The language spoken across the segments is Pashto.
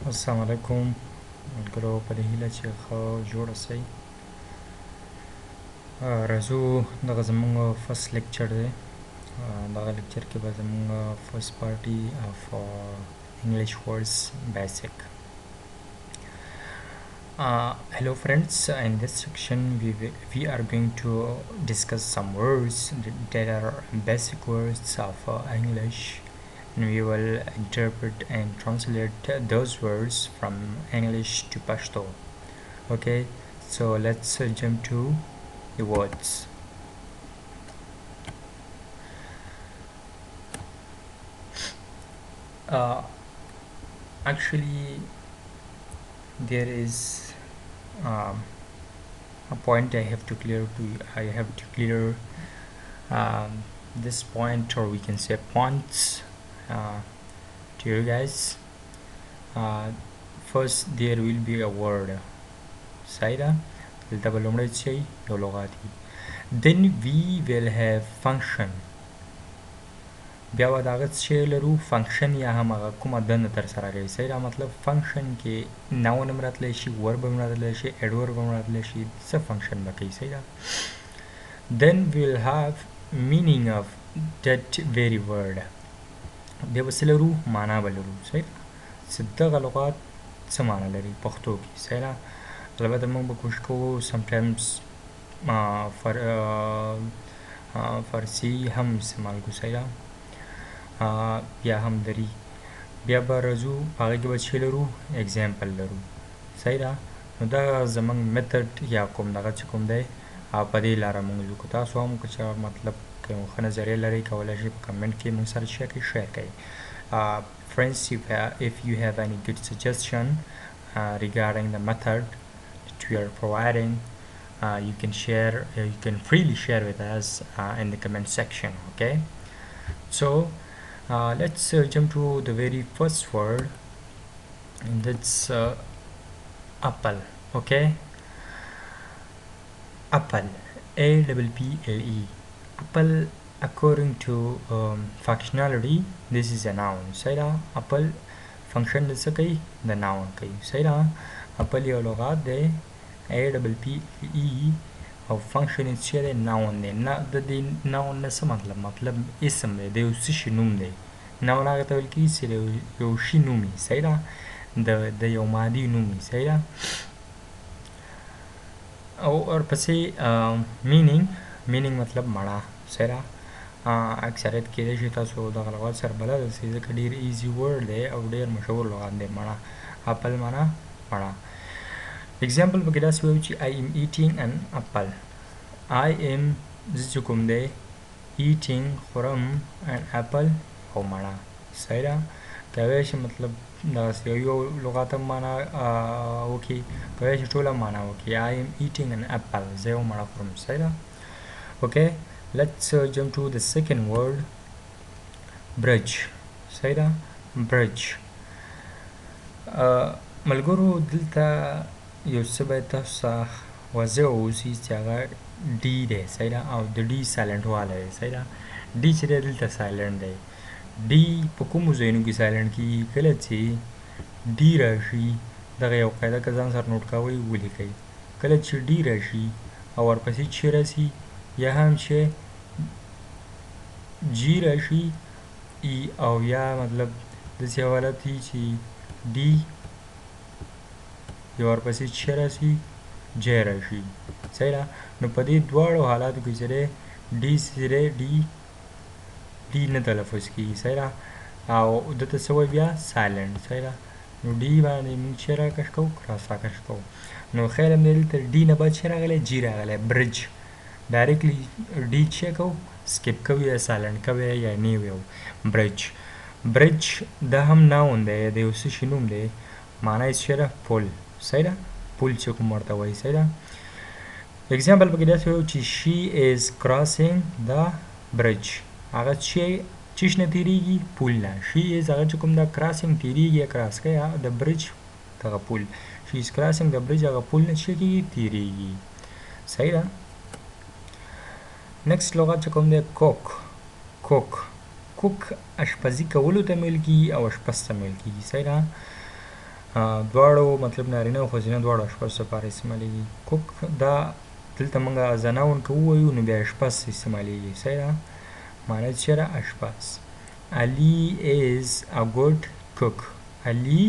السلام علیکم ملګرو په دې هیله چې ښه جوړ اوسئ. راځو دغه زموږ فرست لیکچر دی. دغه لیکچر کې به زموږ فرست پارټي اف انګلیش ورډز بیسک. Hello friends, in this section we are going to discuss some words that are basic words of English, and we will interpret and translate those words from English to Pashto. Okay, so let's jump to the words. Actually there is a point I have to clear this point, or we can say points, to you guys. First there will be a word Saida then we will have function. بیا به دغه څه لرو فنکشن یا هم هغه کومه دنده ترسره کوي. صحیح ده، مطلب فنکشن کې ناون هم راتلی شي، ورب هم راتلی شي، ایډورب هم راتلی شي، څه فنکشن به کوي. صحیح ده. then we will have meaning of that very word. بیا به څه لرو، معنا به لرو. صحیح ده، چې دغه لغات څه معنا لري پښتو کې. صحیح ده، البته موږ به کوشش کوو sometimes فارسي هم استعمال کوو. صحیح ده، یا هم دری. بیا به راځو هغه کې به څه لرو، اگزامپل لرو. صحیح ده، نو دا زموږ میتھډ یا کوم دغه چې کوم دی په دې لاره موږ ځو. که تاسو هم که چا مطلب که ښه نظریه لرئ کولی شئ په کمنټ کې موږ سره شیر کړئ. Friends, if you have any good suggestion regarding the method that we are providing, you can freely share with us in the comment section. Okay, so let's jump to the very first word, and that's apple. Okay, apple, A-P-P-L-E. apple, according to functionality, this is a noun. صحیح ده، apple function د څه کوي، د noun کوي. صحیح ده، apple یو لغات دی A-P-P-L-E او function یې څه دی، noun دی. د دې noun نه څه مطلب اسم دی، د یو څه شي نوم دی. noun هغه ته ویل کېږي چې یو شي نوم وي. صحیح ده، د یو مادي نوم وي. صحیح ده، او ورپسې meaning مطلب مړه. صحیح ده، اکثریت کېدای شي تاسو دغه لغات سره بلد اوسئ ځکه ډېر ایزي ورډ دی او ډېر مشهور لغات دی. مړه، اپل معنا مړه. اگزامپل پکې داسې وایو چې I am eating an apple. I am زه چې کوم دی eating خورم an apple او مړه. صحیح ده، کولی شي مطلب داسې یو لغات هم معنا وکړي، کولی شي ټوله معنا وکړي. I am eating an apple، زه یو مړه خورم. صحیح ده. Okay, let's jump to the second word, bridge. صحیح ده، bridge. ملګرو دلته یو څه باید تاسو ته واضح واوسي چې هغه ډي دی. صحیح ده، او د ډي سایلنټ والی دی. صحیح ده، ډي چې دی دلته سایلنټ دی. ډي په کومو ځایونو کې سایلنټ کېږي، کله چې ډي راشي، دغه یو قاعده که ځان سره نوټ کوئ ولیکئ. کله چې ډي راشي او ورپسې چې راسي، یا هم چې جی راشي او یا مطلب داسې حالت وي چې ډي یا ورپسې چې راسي جی راشي. صحیح ده، نو په دې دواړو حالاتو کې چې دی ډي چې دی ډي نه تلفظ کېږي. صحیح ده، او دته څه وایي بیا سایلنټ. صحیح ده، نو ډي باندې موږ چې راکش کوو، کراس راکش کوو. نو خیر هم دی دلته ډي نه بعد چې راغلی، جي راغلی، برج. ډایرکټلی ډي چې کوو سکیپ کوي یا سایلنټ کوي یا نه ویو. برج دا هم ناون دی، د یو څه شي نوم دی، معنا یې څه ده، پل. صحیح ده، پل چې کوم ورته وایي. صحیح ده، اگزامپل پکې داسې وایو چې she is crossing the bridge. هغه چې نه تېرېږي، پل نه. she is هغه چې کوم دا crossing تېرېږي یا کراس کوي، د برج دغه پل. she is crossing the bridge، هغه پل نه چې کېږي تېرېږي. صحیح ده. next لغت چې کوم دی کوک اشپزي کولو ته ویل کېږي او اشپز ته ویل کېږي. صحیح ده، دواړو مطلب نارینه او ښځینه دواړو اشپز لپاره استعمالیږي. کوک دا دلته موږ as a noun که ووایو نو بیا اشپز استعمالیږي. صحیح ده، معنی یې څه ده؟ اشپز. Ali is a good cook. Ali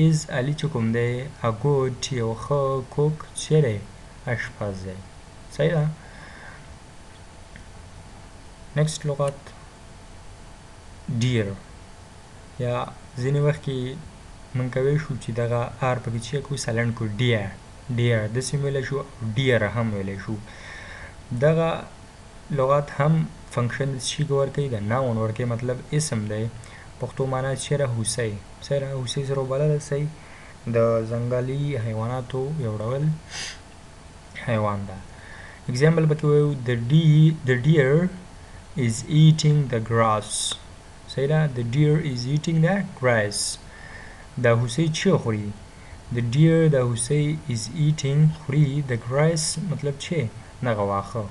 is Ali چې کوم دی a good یو ښه cook چې دی اشپز دی. صحیح ده. next لغت deer، یا ځینې وخت کې موږ کولی شو چې دغه آر پکې چې کړو سایلنټ کړو ډیر داسې ویلی شو، ډیر هم ویلی شو. دغه لغت هم فنکشن د څه ورکوي؟ د ناون ورکوي، مطلب اسم دی. پښتو معنا چې ده هوسۍ. صحیح ده، هوسۍ سره بلده سئ د ځنګلي حیواناتو یو ډول حیوان ده. اگزامپل پکې وایو the deer is eating the grass. صحیح ده، the deer is eating the grass. دا هوسۍ چې خوري، the deer دا هوسۍ is eating خوري the grass مطلب چې دغه واښه.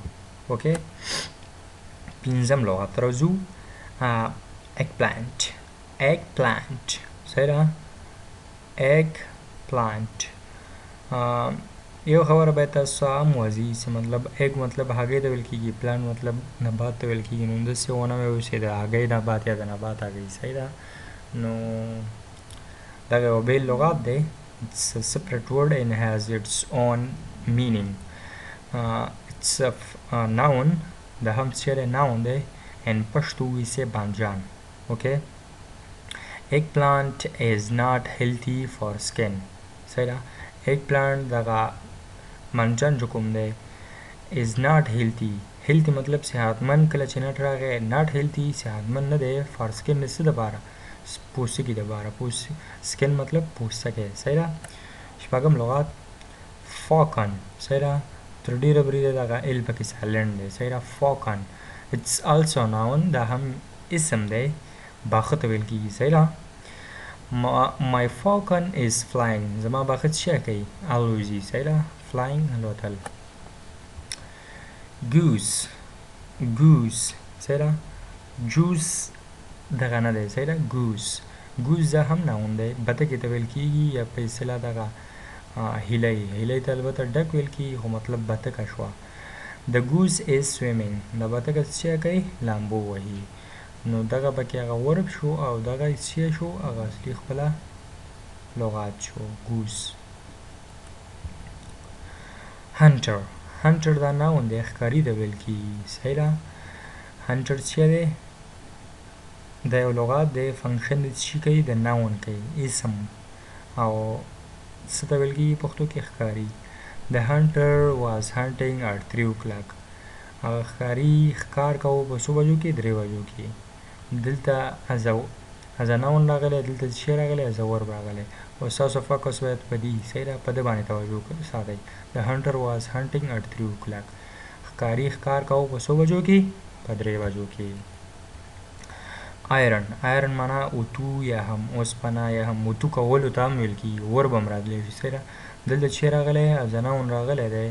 اوکې، پنځم لغت ته راځو. eggplant. صحیح ده، eggplant. یو خبره باید تاسو هم وځي چې مطلب ایګ مطلب هګۍ ته ویل کېږي، پلانټ مطلب نبات ته ویل کېږي. نو داسې ونه وایو چې د هګۍ نبات یا د نبات هګۍ. صحیح ده، نو دغه یو بېل لغت دی. It's a separate word and has its own meaning. It's a noun. دا هم چې دی noun دی. In Pashto we say banjan. Okay. Eggplant is not healthy for skin. صحیح ده، eggplant دغه منجان جو کوم دی is not healthy مطلب صحتمند. کله چې نټ راغی not healthy صحتمند نه دی for skin د څه دپاره؟ پوستکي دپاره. skin مطلب پوستکی. صحیح ده. شپږم لغت falcon. صحیح ده، تر ډېره بریده دغه ال پکې سایلنټ دی. صحیح ده، falcon. It's also noun. دا هم اسم دی، باښه ته ویل کېږي. صحیح ده. My falcon is flying. زما باښه څه کوي؟ الوزي. صحیح ده، flying الوتل. Goose. صحیح ده، juice دغه نه دی. صحیح ده، goose دا هم ناون دی، بتکې ته ویل کېږي، یا په اصطلاح دغه هیلۍ ته البته ډک ویل کېږي، خو مطلب بتکه شوه. The goose is swimming. دا بتکه څه کوي؟ لامبو وهي. نو دغه پکې هغه ورب شو او دغه څه شو؟ هغه اصلي خپله لغات شو، goose. hunter دا ناون دی، ښکاري ته ویل کېږي. صحیح ده، hunter څه دی؟ دا یو لغات دی، فنکشن د څه کوي؟ د ناون کوي، اسم. او څه ته ویل کېږي پښتو کې؟ ښکاري. The hunter was hunting at 3 o'clock. هغه ښکاري ښکار کوو په څو بجو کې؟ 3 بجو کې. دلته as a noun راغلی، دلته څه راغلی؟ as a verb راغلی. او ستاسو فوکس باید په دې صحیح ده په ده باندې توجه ساتئ. The hunter was hunting at 3 o'clock. ښکاري ښکار کوو په څو بجو کې؟ په 3 بجو کې. آیرن معنا اوتو یا هم اوسپنه یا هم اوتو کولو ته هم ویل کېږي، ورب هم راتلی شي. صحیح ده، دلته چې راغلی as a noun راغلی دی،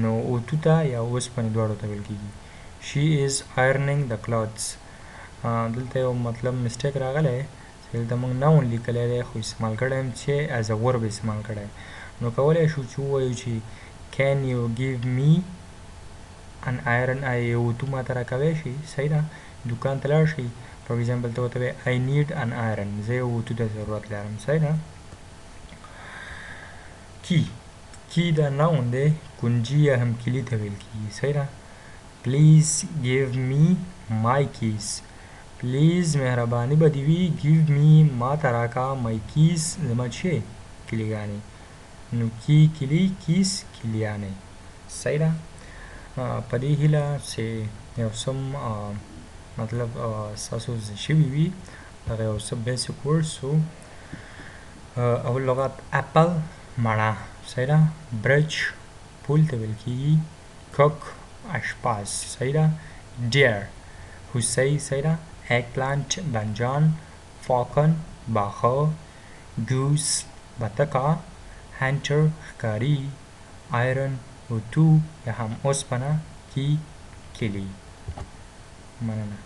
نو اوتو ته یا اوسپنې دواړو ته ویل کېږي. She is ironing the clothes. دلته یو مطلب مسټیک راغلی چې دلته موږ ناون لیکلی دی، خو استعمال کړی یم چې as a verb استعمال کړی. نو کولی شو چې ووایو چې can you give me an iron. یو اوتو ماته راکوی شي؟ صحیح ده، دوکان ته لاړ شي، for example ته ورته وایې I need an iron. زه یو اوتو ته ضرورت لرم. صحیح ده. کی دا ناون دی، کنجي یا هم کلي ته ویل کېږي. صحیح ده. Please give me my keys. Please مهرباني به دې وي give me ماته راکړه my keys زما چې کلیګانې. نو کلي کیس کلیانې. صحیح ده. په دې هیله چې یو څه مطلب ستاسو زده شوي وي، دغه یو څه بیسیک ورډز و. اول لغت اپل مڼه. صحیح ده. برج پول ته ویل کېږي. کوک اشپز. صحیح ده. ډیر هوسۍ. صحیح ده. eggplant بنجان. falcon باښه. goose بتکه. hunter ښکاري. iron اوتو یا هم اوسپنه. کلي. مننه.